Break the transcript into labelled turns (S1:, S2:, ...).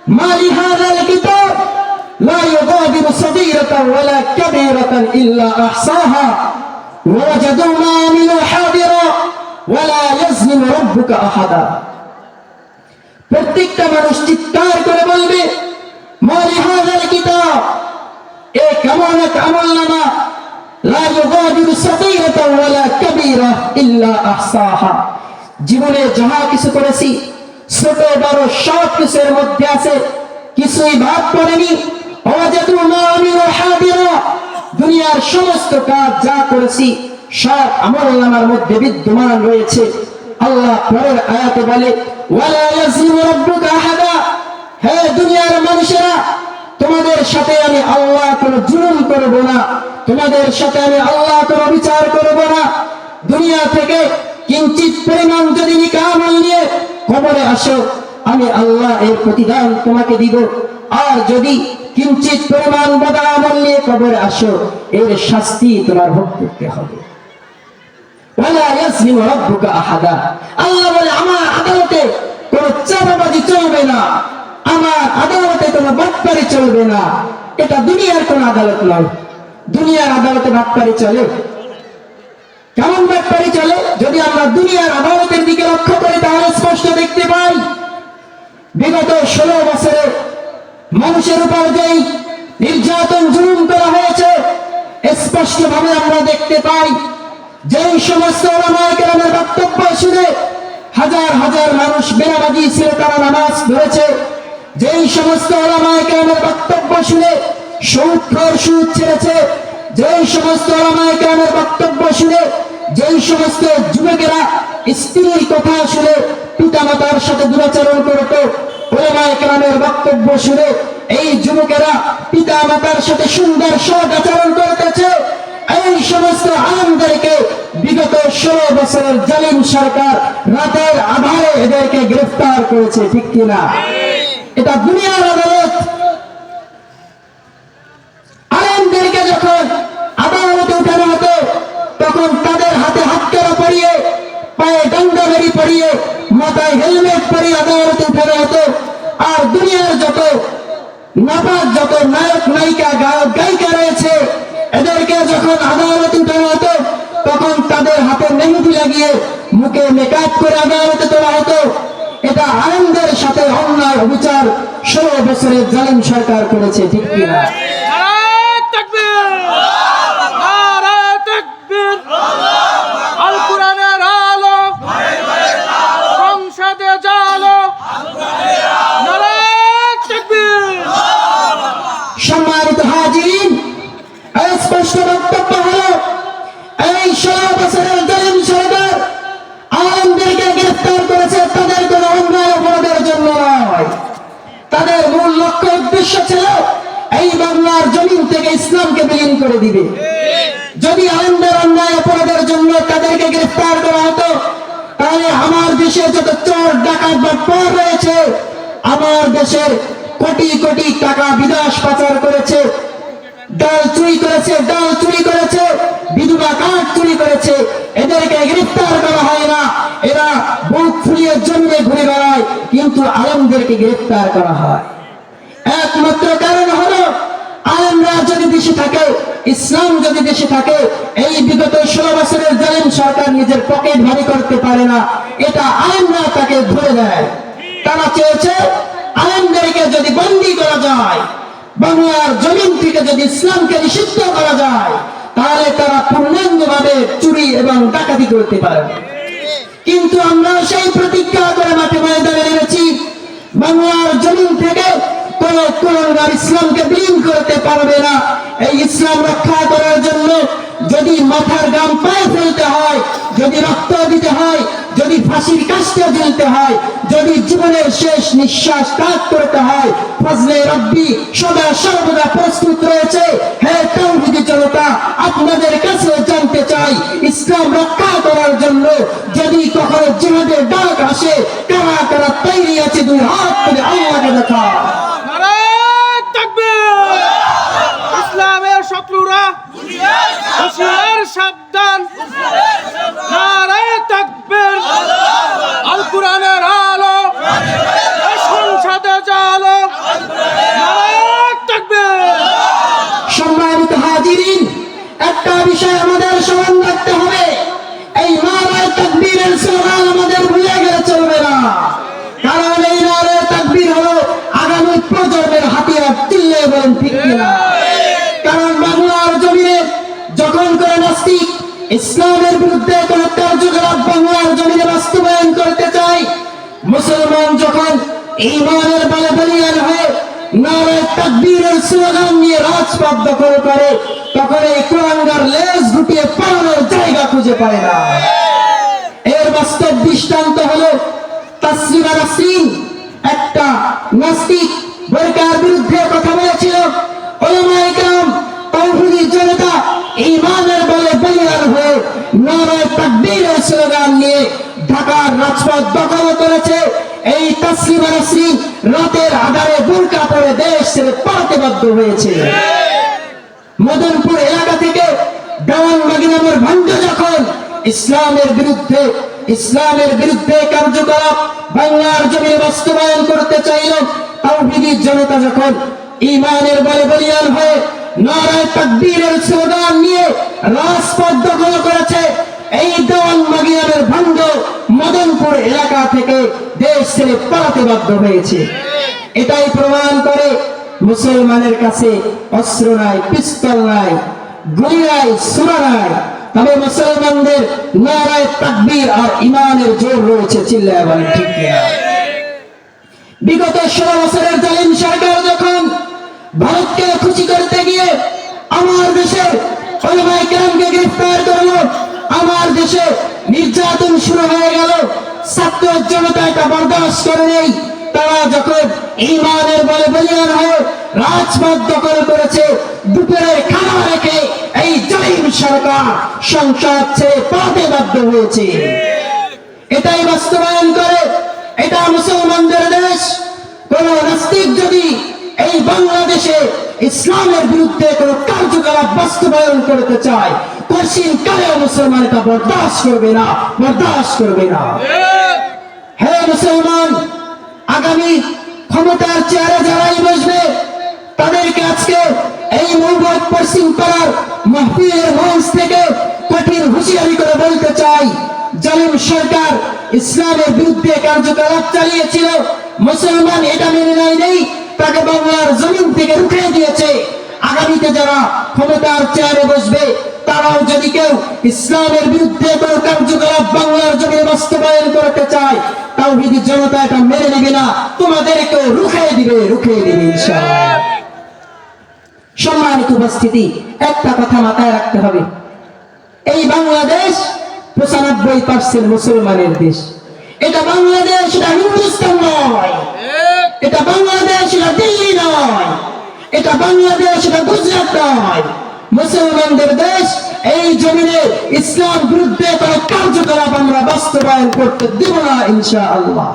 S1: মা লিহাযাল কিতাব লা ইউগাদিরু সাগীরাতান ওয়ালা কাবীরাতান ইল্লা আহসাহা ওয়া ওয়াজাদু মা আমিলু হাদিরা ওয়ালা ইয়াজলিমু রাব্বুকা আহাদা। প্রত্যেকটা মানুষ চিৎকার করে বলবে, মা লিহাযাল কিতাব, এ কেমন এক আমলনামা, লা ইউগাদিরু সাগীরাতান ওয়ালা কাবীরা ইল্লা আহসাহা। জীবনে যাহা কিছু করেছি, ছোট বড় সব কিছুর মধ্যে আছে, কিছুই বাদ পড়েনি। ওয়াজাদু মা আমিলু হাদিরা, দুনিয়ার সমস্ত কাজ যা করেছি সব আমলনামার মধ্যে বিদ্যমান রয়েছে। আল্লাহ পরের আয়াতে বলে, ওয়ালা ইয়াজলিমু রাব্বুকা আহাদা, হে দুনিয়ার মানুষেরা, তোমাদের সাথে আমি আল্লাহ কোনো জুলুম করব না, তোমাদের সাথে আমি আল্লাহ কোনো বিচার করব না। দুনিয়া থেকে কিঞ্চিত পরিমাণ যদি নেক আমল নিয়ে কবরে আসো, আমি আল্লাহ এর প্রতিদান তোমাকে দিব। আর যদি কিঞ্চিত পরিমাণ বদ আমল নিয়ে কবরে আসো, এর শাস্তি তোমার ভোগ করতে হবে। ওয়ালা ইয়াজলিমু রাব্বুকা আহাদা, আল্লাহ বলে আমার আদালতে কোনো চাঁদাবাজি চলবে না, আমার আদালতে কোনো বাটপারি চলবে না। এটা দুনিয়ার কোন আদালত নয়। দুনিয়ার আদালতে বাটপারি চলে? কেমন বাটপারি চলে? যদি আমরা দুনিয়ার আদালতের দিকে লক্ষ্য করি তাহলে স্পষ্ট দেখতে পাই, বিগত 16 বছরে মানুষের উপর যেই নির্যাতন জুলুম করা হয়েছে, স্পষ্ট ভাবে আমরা দেখতে পাই। যেই সমস্ত উলামায়ে কেরামের বক্তব্য শুনে হাজার হাজার মানুষ বেনামাজি ছিল, তারা নামাজ পড়েছে। যেই সমস্ত উলামায়ে কেরামের বক্তব্য শুনে সুদখোর সুদ ছেড়েছে। যেই সমস্ত উলামায়ে কেরামের বক্তব্য শুনে যেই সমস্ত যুবকেরা স্ত্রীর কথা শুনে পিতামাতার সাথে দুরাচরণ করত, উলামায়ে কেরামের বক্তব্য শুনে এই যুবকেরা পিতামাতার সাথে সুন্দর সদাচরণ করতেছে। এই সমস্ত আলেমদেরকে বিগত 16 বছরের জালিম সরকার রাতের আধারে এদেরকে গ্রেফতার করেছে, ঠিক কিনা? এটা দুনিয়ার আদালত। আলেমদেরকে যখন আদালতে উঠানো হতো, তখন তাদের হাতে হাতকড়া পরিয়ে, পায়ে ডান্ডাবেড়ি পরিয়ে, মাথায় হেলমেট পরিয়ে আদালতে উঠানো হতো। আর দুনিয়ার যত নাপাক যত নায়ক নায়িকা গায়ক গায়িকা রয়েছে, এদেরকে যখন আদালতে উঠানো হতো, তখন তাদের হাতে মেহেদি লাগিয়ে মুখে মেকআপ করে আদালতে তোলা হতো। এটা আলেমদের সাথে অন্যায় অবিচার 16 বছরের জালিম সরকার করেছে, ঠিক কিনা? সম্মানিত হাজিরিন, স্পষ্ট বক্তব্য হলো, এই 16 বছরের জালিম সরকার আলেমদেরকে গ্রেফতার করেছে তাদের কোন অন্যায় অপরাধের জন্য নয়। তাদের মূল লক্ষ্য উদ্দেশ্য ছিল এই বাংলার জমিন থেকে ইসলামকে বিলীন করে দিবে। যদি আলেমদের অন্যায় অপরাধের জন্য তাদেরকে গ্রেফতার করা হতো, তাহলে আমার দেশে যত চোর ডাকাত বা পর রয়েছে, আমার দেশের কোটি কোটি টাকা বিদেশ পাচার করেছে, ডাল চুরি করেছে, ডাল চুরি করেছে, বিধবা কাঠ চুরি করেছে, এদেরকে গ্রেফতার করা হয় না। এরা বুক ফুলিয়ে জন্মে ঘুরে বেড়ায়, কিন্তু আলেমদেরকে গ্রেফতার করা হয়। একমাত্র কারণ হলো, আলেমরা যদি দেশে থাকে, ইসলাম যদি দেশে থাকে, এই বিগত 16 বছরের জালিম সরকার নিজের পকেট ভারী করতে পারে না। এটা আলেমরা তাকে ধরে দেয়। তারা চেয়েছে আলেমদেরকে যদি বন্দী করা যায়, বাংলার জমিন থেকে যদি ইসলামকে নিষিদ্ধ করা যায়, তাহলে তারা পূর্ণাঙ্গভাবে চুরি এবং ডাকাতি করতে পারবে। কিন্তু আমরা সেই প্রতিজ্ঞা করে মাঠে ময়দানে নেমেছি, বাংলার জমিন থেকে কোন কুলাঙ্গার ইসলামকে বিলীন করতে পারবে না। এই ইসলাম রক্ষা করার জন্য যদি মাথার ঘাম পায়ে ফেলতে হয়, যদি রক্ত দিতে হয়, যদি ফাঁসির কাস্তে ঝুলতে হয়, যদি জীবনের শেষ নিঃশ্বাস ত্যাগ করতে হয়, ফজলে রব্বি সদা সর্বদা প্রস্তুত রয়েছে। হে তাওহীদি জনতা, আপনাদের কাছে জানতে চাই, ইসলাম রক্ষা করার জন্য যদি কখনো জিহাদের ডাক আসে, কারা কারা তৈরি আছে? দুই হাত তুলে আল্লাহকে দেখা।
S2: ইসলামের শত্রুরা হুঁশিয়ার সাবধান, নারায়ে তাকবীর, আল কোরআনের আলো সংসদে জালো।
S1: বলেন ঠিক কিনা? কারণ বাংলার জমিনে যখন করে নাস্তিক ইসলামের বিরুদ্ধে কোন কার্যকলাপ বাংলার জমিনে বাস্তবায়ন করতে চায়, মুসলমান যখন ঈমানের বলে বলিয়ান হয়ে নারে তাকবীরের স্লোগান নিয়ে রাজপথ দখল করে, তখন এই কুলাঙ্গার লেজ গুটিয়ে পালানোর জায়গা খুঁজে পায় না। এর বাস্তব দৃষ্টান্ত হলো তাসলিমা নাসরিন, একটা নাস্তিক বোরকার বিরুদ্ধে কথা বলেছিল। উলামায়ে কেরাম তাওহীদি জনতা ঈমানের বলে বলিয়ান হয়ে নারে তাকবীরের স্লোগান নিয়ে ঢাকার রাজপথ দখল করেছে। এই তাসলিমা নাসরিন রাতের আধারে বোরকা পরে দেশ ছেড়ে পালাতে বাধ্য হয়েছে। মদনপুর এলাকা থেকে দেওয়ানবাগী নামের ভাণ্ড যখন ইসলামের বিরুদ্ধে কার্যকলাপ বাংলার জমিনে বাস্তবায়ন করতে চাইল, তাওহীদি জনতা যখন ঈমানের বলে বলিয়ান হয়ে নারে তাকবীরের স্লোগান নিয়ে রাজপথ দখল করেছে, এই দেওয়ানবাগী নামের ভাণ্ড মদনপুর এলাকা থেকে দেশ ছেড়ে পালাতে বাধ্য হয়েছে। এটাই প্রমাণ করে মুসলমানের কাছে অস্ত্র নাই, পিস্তল নাই, গুলি নাই, সূরা নাই, তবে মুসলমানদের নারায়ে তাকবীর আর ঈমানের জোর রয়েছে। চিল্লায় বলেন ঠিক কিনা? বিগত 16 বছরের জালিম সরকার যখন ভারতকে খুশি করতে গিয়ে আমার দেশের উলামায়ে কেরামকে গ্রেফতার করলো, আমার দেশে নির্যাতন শুরু হয়ে গেল, ছাত্র জনতা এটা বরদাস্ত করে নেই। তারা যখন ঈমানের বলে বলিয়ান হয়ে রাজপথ দখল করেছে, দুপুরের খানা রেখে এই জালিম সরকার সংসদ ছেড়ে পালাতে বাধ্য হয়েছে। এটাই বাস্তবায়ন করে, এটা মুসলমানদের দেশ। কোন নাস্তিক যদি এই বাংলাদেশে ইসলামের বিরুদ্ধে কোন কার্যকলাপ বাস্তবায়ন করতে চায়, কঠিন কালেও মুসলমান এটা বরদাস্ত করবে না, বরদাস্ত করবে না। হে মুসলমান, আগামী ক্ষমতার চেয়ারে যারাই বসবে তাদেরকে আজকে এই মৌবত পশ্চিম পাড়ার মাহফিলের মঞ্চ থেকে কঠিন হুঁশিয়ারি করে বলতে চাই, জালিম সরকার ইসলামের বিরুদ্ধে কার্যকলাপ চালিয়েছিল, মুসলমান এটা মেনে নেই, তাকে বাংলার জমিন থেকে রুখে দিয়েছে। আগামীতে যারা ক্ষমতার চেয়ারে বসবে তারাও যদি কেউ ইসলামের বিরুদ্ধে কোনো কার্যকলাপ বাংলার জমিনে বাস্তবায়ন করতে চায়, তাওহীদি জনতা এটা মেনে নেবে না, তোমাদেরকেও রুখে দিবে ইনশাআল্লাহ। সম্মানিত উপস্থিতি, একটা কথা মাথায় রাখতে হবে, এই বাংলাদেশ 95% মুসলমানের দেশ। এটা বাংলাদেশ, এটা হিন্দুস্তান নয়, এটা বাংলাদেশ, এটা দিল্লি নয়, এটা বাংলাদেশ, এটা গুজরাট নয়, মুসলমানদের দেশ। এই জমিনে ইসলাম বিরুদ্ধে কোনো কার্যকলাপ আমরা বাস্তবায়ন করতে দেব না ইনশাআল্লাহ।